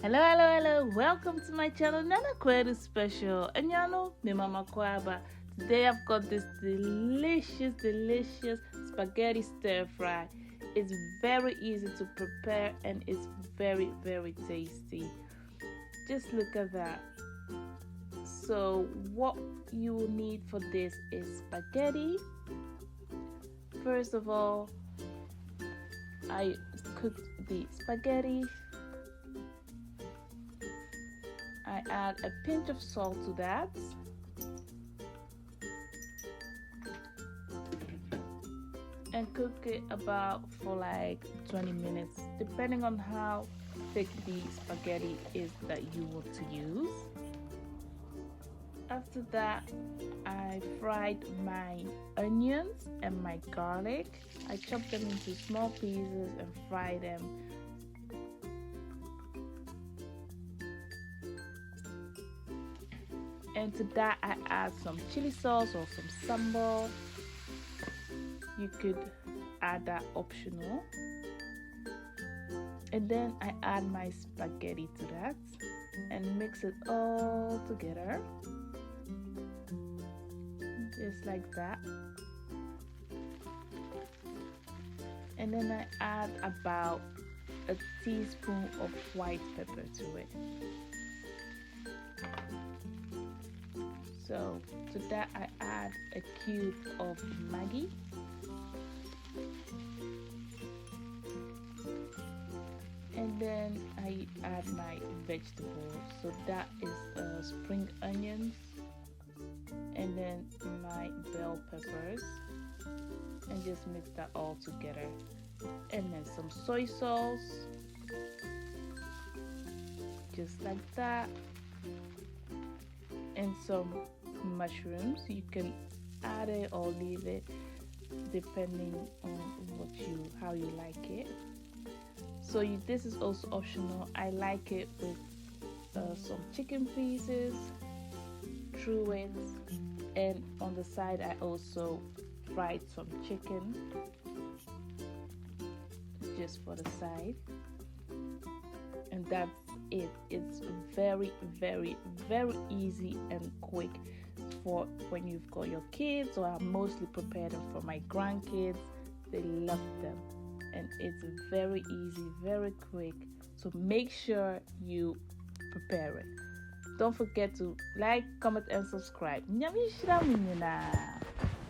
Hello. Welcome to my channel, Nana Kwedu Special. And you know, me Mama Kwaba. Today I've got this delicious spaghetti stir fry. It's very easy to prepare and it's very tasty. Just look at that. So what you will need for this is spaghetti. First of all, I cooked the spaghetti. I add a pinch of salt to that. And cook it about for like 20 minutes, depending on how thick the spaghetti is that you want to use. After that, I fried my onions and my garlic. I chopped them into small pieces and fried them. And to that, I add some chili sauce or some sambal. You could add that optional. And then I add my spaghetti to that and mix it all together. Just like that. And then I add about a teaspoon of white pepper to it. So to that I add a cube of Maggi. And then I add my vegetables. So that is spring onions and then my bell peppers, and just mix that all together. And then some soy sauce, just like that, and some mushrooms. You can add it or leave it depending on how you like it. So this is also optional. I like it with some chicken pieces through it, and on the side I also fried some chicken just for the side. And that's it. It's very easy and quick for when you've got your kids, or I mostly prepared them for my grandkids. They love them, and it's very easy, very quick. So make sure you prepare it. Don't forget to like, comment, and subscribe. Nyami shira minyina.